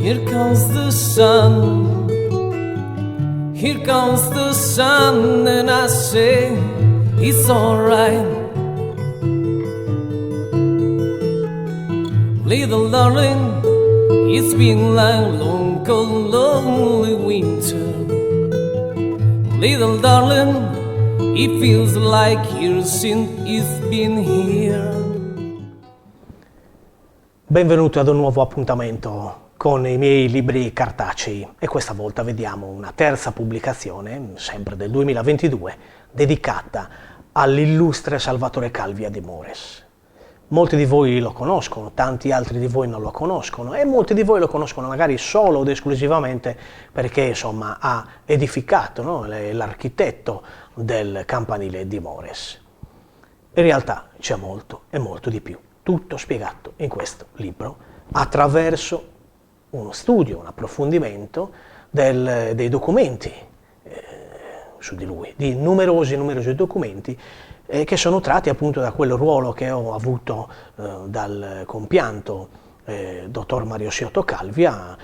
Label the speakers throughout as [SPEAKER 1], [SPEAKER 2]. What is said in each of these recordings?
[SPEAKER 1] Here comes the sun, here comes the sun, and I say it's alright. Little darling, it's been like long, cold, lonely winter. Little darling, it feels like years since it's been here.
[SPEAKER 2] Benvenuti ad un nuovo appuntamento con i miei libri cartacei e questa volta vediamo una terza pubblicazione, sempre del 2022, dedicata all'illustre Salvatore Calvia di Mores. Molti di voi lo conoscono, tanti altri di voi non lo conoscono e molti di voi lo conoscono magari solo ed esclusivamente perché insomma ha edificato, no? L'architetto del campanile di Mores. In realtà c'è molto e molto di più, tutto spiegato in questo libro attraverso uno studio, un approfondimento dei documenti su di lui, di numerosi documenti che sono tratti appunto da quel ruolo che ho avuto dal compianto dottor Mario Sciotto Calvia,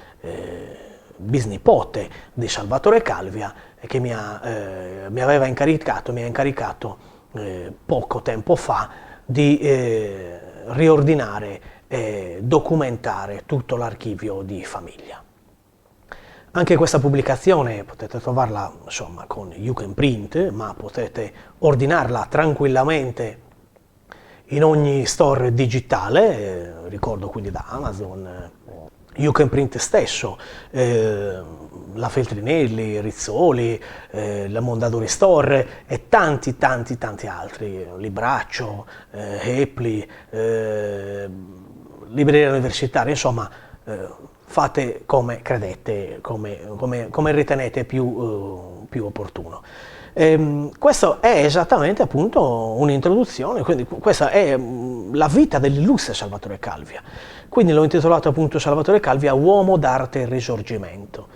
[SPEAKER 2] bisnipote di Salvatore Calvia, che mi ha incaricato poco tempo fa di riordinare e documentare tutto l'archivio di famiglia. Anche questa pubblicazione potete trovarla insomma con You Can Print, ma potete ordinarla tranquillamente in ogni store digitale, ricordo quindi da Amazon, You Can Print stesso, la Feltrinelli, Rizzoli, la Mondadori Store e tanti altri, Libraccio, Epli, Libreria Universitaria, insomma fate come credete, come ritenete più opportuno. Questo è esattamente appunto un'introduzione, quindi questa è la vita dell'illustre Salvatore Calvia. Quindi l'ho intitolato appunto Salvatore Calvia, uomo d'arte e risorgimento.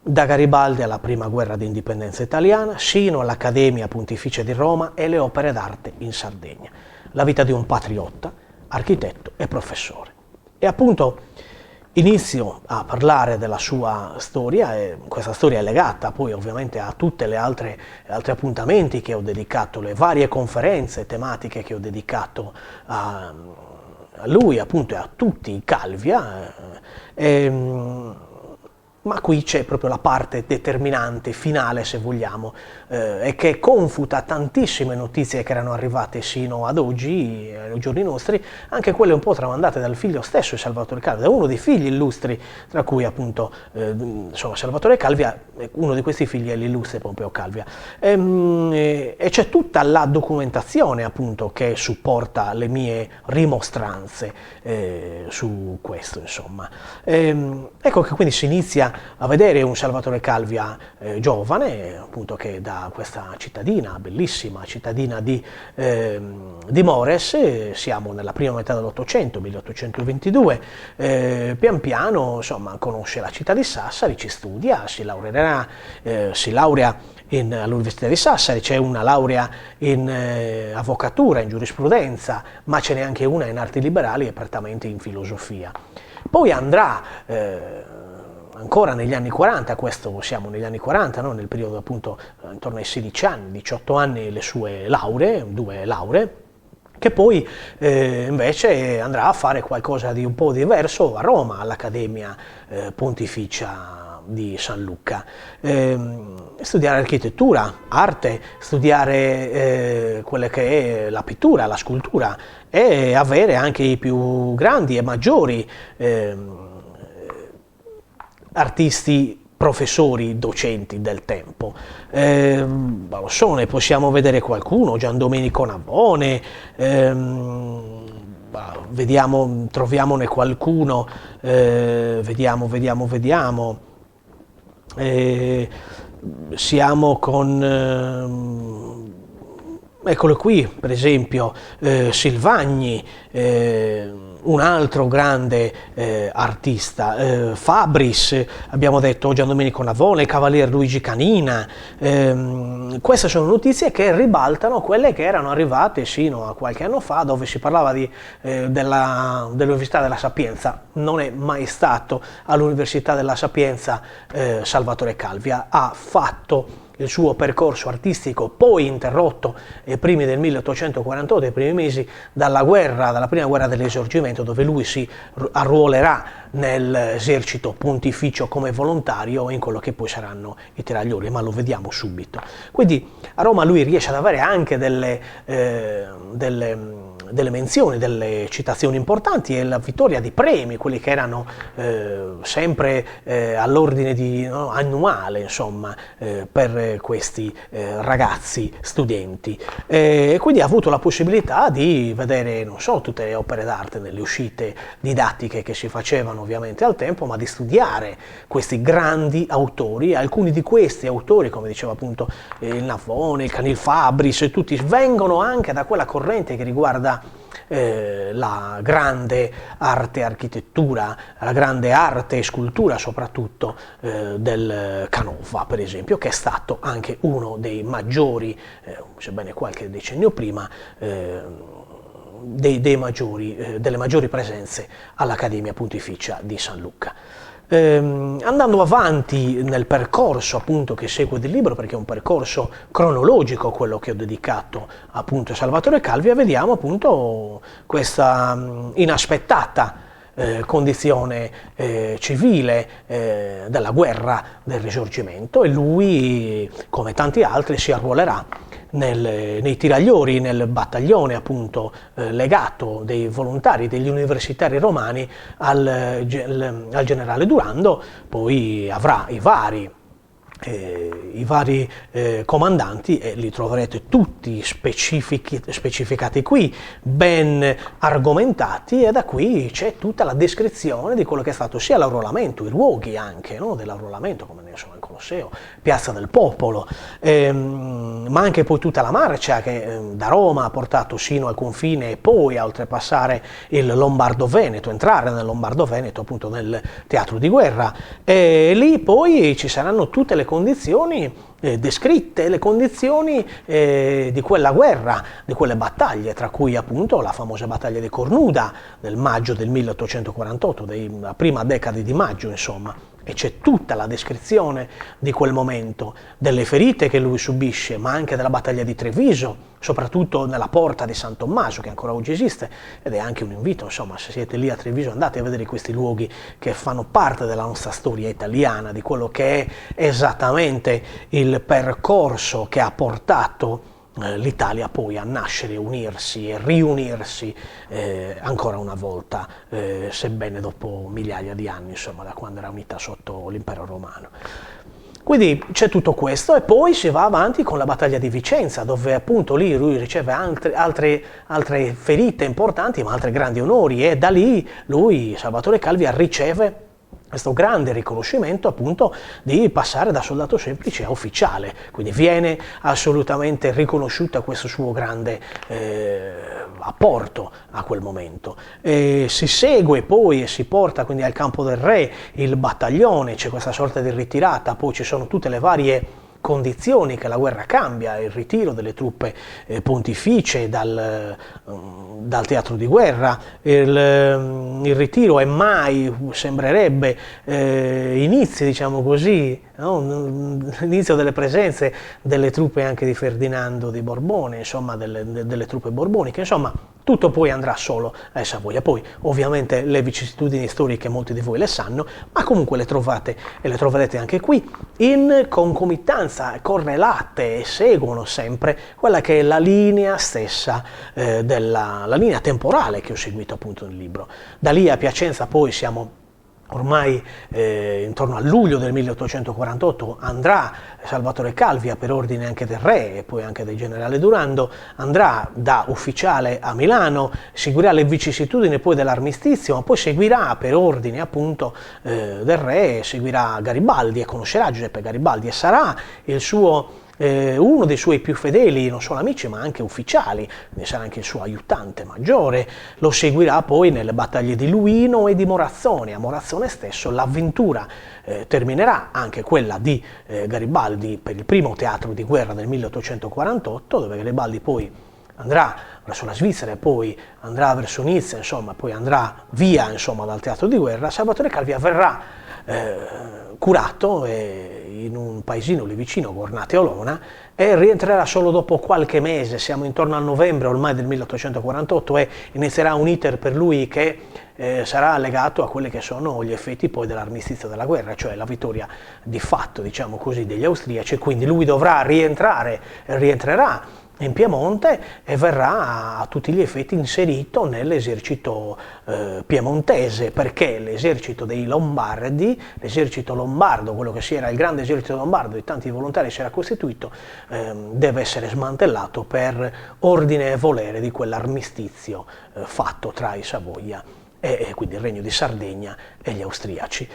[SPEAKER 2] Da Garibaldi alla prima guerra d'indipendenza italiana, sino all'Accademia Pontificia di Roma e le opere d'arte in Sardegna. La vita di un patriotta, architetto e professore. E appunto inizio a parlare della sua storia, e questa storia è legata poi ovviamente a tutte le altri appuntamenti che ho dedicato, le varie conferenze tematiche che ho dedicato a lui, appunto, e a tutti i Calvia, ma qui c'è proprio la parte determinante, finale se vogliamo, e che confuta tantissime notizie che erano arrivate sino ad oggi, ai giorni nostri, anche quelle un po' tramandate dal figlio stesso di Salvatore Calvia, uno dei figli illustri, tra cui appunto Salvatore Calvia, uno di questi figli è l'illustre Pompeo Calvia. E c'è tutta la documentazione appunto che supporta le mie rimostranze su questo, insomma. Ecco che quindi si inizia a vedere un Salvatore Calvia giovane, appunto, che da questa cittadina, bellissima cittadina di Mores, siamo nella prima metà dell'Ottocento, 1822, pian piano insomma conosce la città di Sassari, ci studia, si laurea all'Università di Sassari, c'è una laurea in avvocatura, in giurisprudenza, ma ce n'è anche una in arti liberali e prettamente in filosofia. Poi andrà ancora negli anni 40, questo siamo negli anni 40, no? Nel periodo appunto intorno ai 16 anni, 18 anni, le sue lauree, 2 lauree, che poi invece andrà a fare qualcosa di un po' diverso a Roma, all'Accademia Pontificia di San Luca. Studiare architettura, arte, studiare quelle che è la pittura, la scultura e avere anche i più grandi e maggiori artisti, professori, docenti del tempo. Lo so, ne possiamo vedere qualcuno, Gian Domenico Navone, troviamone qualcuno, vediamo. Siamo con, eccolo qui, per esempio, Silvagni, un altro grande artista, Fabris, abbiamo detto Gian Domenico Navone, Cavalier Luigi Canina. Queste sono notizie che ribaltano quelle che erano arrivate sino a qualche anno fa, dove si parlava dell'Università della Sapienza. Non è mai stato all'Università della Sapienza Salvatore Calvia, ha fatto il suo percorso artistico poi interrotto ai primi del 1848, ai primi mesi dalla prima guerra dell'Esorgimento, dove lui si arruolerà nell'esercito pontificio come volontario in quello che poi saranno i tiraglioli, ma lo vediamo subito. Quindi a Roma lui riesce ad avere anche delle menzioni, delle citazioni importanti e la vittoria di premi, quelli che erano sempre all'ordine annuale, insomma, per questi ragazzi studenti. E quindi ha avuto la possibilità di vedere non solo tutte le opere d'arte nelle uscite didattiche che si facevano ovviamente al tempo, ma di studiare questi grandi autori. Alcuni di questi autori, come diceva appunto il Navone, il Canil Fabris, e tutti vengono anche da quella corrente che riguarda la grande arte e architettura, la grande arte e scultura soprattutto del Canova, per esempio, che è stato anche uno dei maggiori, sebbene qualche decennio prima, delle maggiori presenze all'Accademia Pontificia di San Luca. Andando avanti nel percorso appunto che segue del libro, perché è un percorso cronologico quello che ho dedicato appunto a Salvatore Calvia, vediamo appunto questa inaspettata condizione civile della guerra del Risorgimento, e lui, come tanti altri, si arruolerà nei tiragliori, nel battaglione appunto legato dei volontari, degli universitari romani al generale Durando. Poi avrà i vari comandanti, e li troverete tutti specificati qui, ben argomentati, e da qui c'è tutta la descrizione di quello che è stato sia l'arruolamento, i luoghi anche, no, dell'arruolamento, come ne sono il Colosseo, Piazza del Popolo, ma anche poi tutta la marcia che da Roma ha portato sino al confine e poi a oltrepassare il Lombardo-Veneto, entrare nel Lombardo-Veneto appunto nel teatro di guerra, e lì poi ci saranno tutte le condizioni descritte, le condizioni di quella guerra, di quelle battaglie, tra cui appunto la famosa battaglia di Cornuda del maggio del 1848, della prima decade di maggio, insomma. E c'è tutta la descrizione di quel momento, delle ferite che lui subisce, ma anche della battaglia di Treviso, soprattutto nella porta di San Tommaso, che ancora oggi esiste, ed è anche un invito, insomma, se siete lì a Treviso andate a vedere questi luoghi che fanno parte della nostra storia italiana, di quello che è esattamente il percorso che ha portato l'Italia poi a nascere, unirsi e riunirsi ancora una volta, sebbene dopo migliaia di anni, insomma, da quando era unita sotto l'impero romano. Quindi c'è tutto questo, e poi si va avanti con la battaglia di Vicenza, dove appunto lì lui riceve altre ferite importanti, ma altri grandi onori, e da lì lui, Salvatore Calvia, riceve questo grande riconoscimento appunto di passare da soldato semplice a ufficiale, quindi viene assolutamente riconosciuto questo suo grande apporto a quel momento. Si segue poi e si porta quindi al Campo del Re il battaglione, c'è questa sorta di ritirata, poi ci sono tutte le varie condizioni che la guerra cambia, il ritiro delle truppe pontificie dal teatro di guerra, il ritiro e mai sembrerebbe inizio, diciamo così, no? L'inizio delle presenze delle truppe anche di Ferdinando di Borbone, insomma delle truppe borboniche, insomma tutto poi andrà solo a Savoia. Poi ovviamente le vicissitudini storiche molti di voi le sanno, ma comunque le trovate e le troverete anche qui in concomitanza, correlate, e seguono sempre quella che è la linea stessa la linea temporale che ho seguito appunto nel libro. Da lì a Piacenza poi siamo ormai intorno a luglio del 1848, andrà Salvatore Calvia per ordine anche del re e poi anche del generale Durando, andrà da ufficiale a Milano, seguirà le vicissitudini poi dell'armistizio, ma poi seguirà per ordine appunto del re, seguirà Garibaldi e conoscerà Giuseppe Garibaldi, e sarà il suo uno dei suoi più fedeli, non solo amici ma anche ufficiali, quindi sarà anche il suo aiutante maggiore, lo seguirà poi nelle battaglie di Luino e di Morazzone. A Morazzone stesso l'avventura terminerà, anche quella di Garibaldi, per il primo teatro di guerra del 1848, dove Garibaldi poi andrà verso la Svizzera e poi andrà verso Nizza, insomma, poi andrà via, insomma, dal teatro di guerra. Salvatore Calvi verrà curato in un paesino lì vicino, Gornate Olona, e rientrerà solo dopo qualche mese. Siamo intorno al novembre ormai del 1848 e inizierà un iter per lui che sarà legato a quelli che sono gli effetti poi dell'armistizio della guerra, cioè la vittoria di fatto, diciamo così, degli austriaci. Quindi lui dovrà rientrerà in Piemonte e verrà a tutti gli effetti inserito nell'esercito piemontese, perché l'esercito dei Lombardi, l'esercito lombardo, quello che si era il grande esercito lombardo di tanti volontari si era costituito, deve essere smantellato per ordine e volere di quell'armistizio fatto tra i Savoia e quindi il Regno di Sardegna e gli austriaci.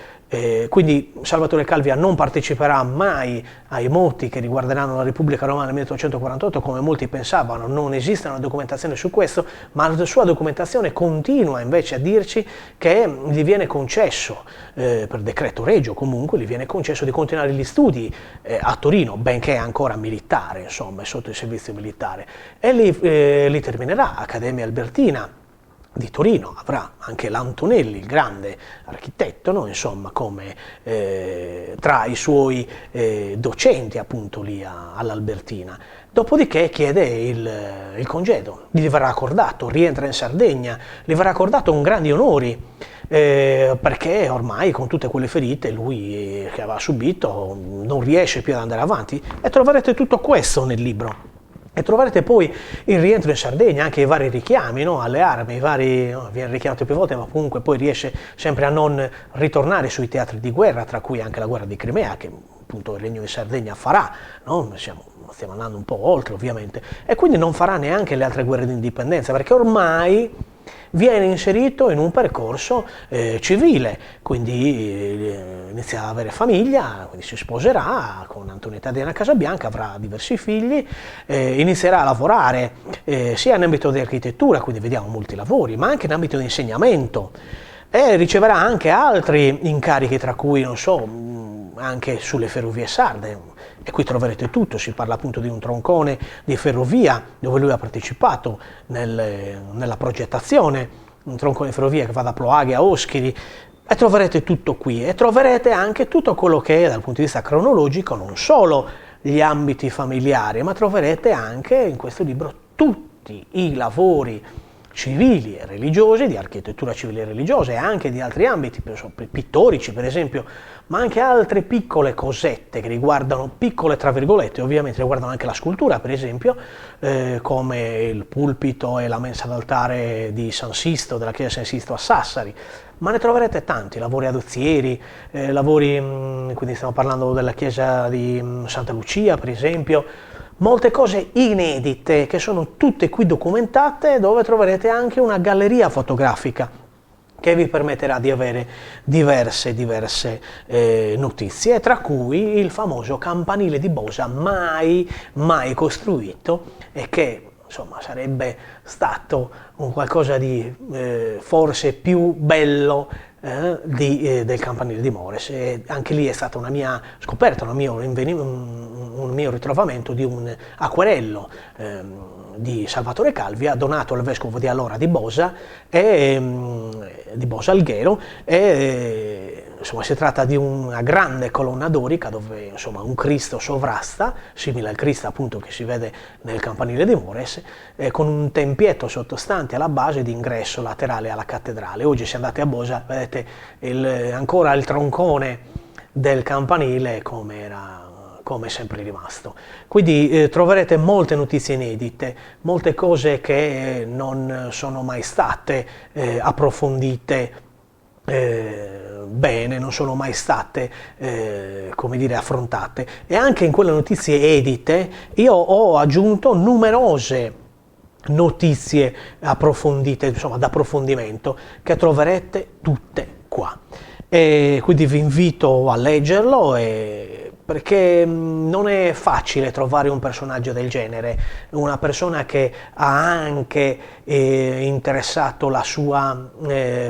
[SPEAKER 2] Quindi Salvatore Calvi non parteciperà mai ai moti che riguarderanno la Repubblica Romana nel 1848 come molti pensavano. Non esiste una documentazione su questo, ma la sua documentazione continua invece a dirci che gli viene concesso, per decreto regio comunque, gli viene concesso di continuare gli studi a Torino, benché ancora militare, insomma, è sotto il servizio militare, e li terminerà Accademia Albertina di Torino. Avrà anche l'Antonelli, il grande architetto, no? Insomma, come tra i suoi docenti appunto lì all'Albertina. Dopodiché chiede il congedo, gli verrà accordato, rientra in Sardegna, gli verrà accordato con grandi onori, perché ormai con tutte quelle ferite lui che aveva subito non riesce più ad andare avanti, e troverete tutto questo nel libro. E troverete poi il rientro in Sardegna, anche i vari richiami, no, alle armi, viene richiamato più volte, ma comunque poi riesce sempre a non ritornare sui teatri di guerra, tra cui anche la guerra di Crimea, che appunto il Regno di Sardegna farà, no? Stiamo andando un po' oltre ovviamente, e quindi non farà neanche le altre guerre di indipendenza, perché ormai viene inserito in un percorso civile, quindi inizia ad avere famiglia, quindi si sposerà con Antonietta Diana Casabianca, avrà diversi figli, inizierà a lavorare sia in ambito di architettura, quindi vediamo molti lavori, ma anche in ambito di insegnamento, e riceverà anche altri incarichi, tra cui, non so, anche sulle ferrovie sarde. E qui troverete tutto, si parla appunto di un troncone di ferrovia dove lui ha partecipato nella progettazione, un troncone di ferrovia che va da Ploaghe a Oschiri, e troverete tutto qui, e troverete anche tutto quello che è dal punto di vista cronologico, non solo gli ambiti familiari, ma troverete anche in questo libro tutti i lavori civili e religiosi, di architettura civile e religiosa, e anche di altri ambiti, pittorici per esempio, ma anche altre piccole cosette che riguardano, piccole tra virgolette, ovviamente riguardano anche la scultura, per esempio, come il pulpito e la mensa d'altare di San Sisto, della chiesa San Sisto a Sassari. Ma ne troverete tanti, lavori adozzieri, quindi stiamo parlando della chiesa di Santa Lucia, per esempio, molte cose inedite che sono tutte qui documentate, dove troverete anche una galleria fotografica che vi permetterà di avere diverse notizie, tra cui il famoso campanile di Bosa, mai costruito, e che insomma sarebbe stato un qualcosa di forse più bello del campanile di Mores. E anche lì è stata una mia scoperta, un mio ritrovamento di un acquerello di Salvatore Calvi, donato al vescovo di allora di Bosa Alghero, e insomma si tratta di una grande colonna dorica dove insomma un Cristo sovrasta, simile al Cristo appunto che si vede nel campanile di Mores, con un tempietto sottostante alla base di ingresso laterale alla cattedrale. Oggi se andate a Bosa vedete ancora il troncone del campanile come è sempre rimasto. Quindi troverete molte notizie inedite, molte cose che non sono mai state approfondite bene, non sono mai state affrontate. E anche in quelle notizie edite io ho aggiunto numerose notizie approfondite, insomma d'approfondimento, che troverete tutte qua. E quindi vi invito a leggerlo, e perché non è facile trovare un personaggio del genere, una persona che ha anche interessato la sua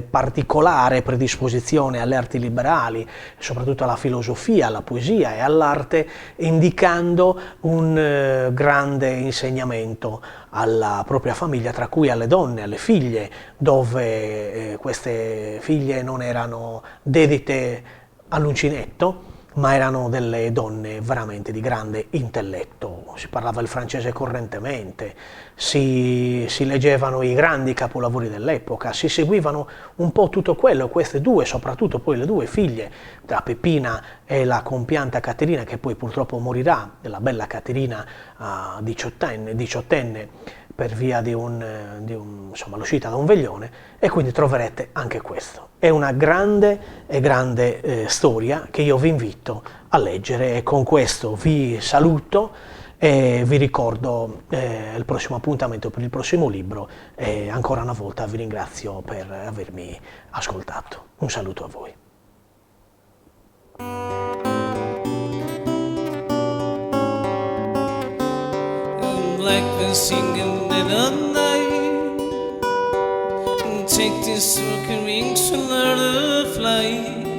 [SPEAKER 2] particolare predisposizione alle arti liberali, soprattutto alla filosofia, alla poesia e all'arte, indicando un grande insegnamento alla propria famiglia, tra cui alle donne, alle figlie, dove queste figlie non erano dedite all'uncinetto, ma erano delle donne veramente di grande intelletto. Si parlava il francese correntemente, si leggevano i grandi capolavori dell'epoca, si seguivano un po' tutto quello. Queste due, soprattutto poi le due figlie, tra Peppina e la compianta Caterina, che poi purtroppo morirà, la bella Caterina diciottenne, per via di insomma, l'uscita da un veglione, e quindi troverete anche questo. È una grande storia che io vi invito a leggere, e con questo vi saluto e vi ricordo il prossimo appuntamento per il prossimo libro, e ancora una volta vi ringrazio per avermi ascoltato. Un saluto a voi.
[SPEAKER 1] Blackbird singing in the night, take this broken wing to learn to fly.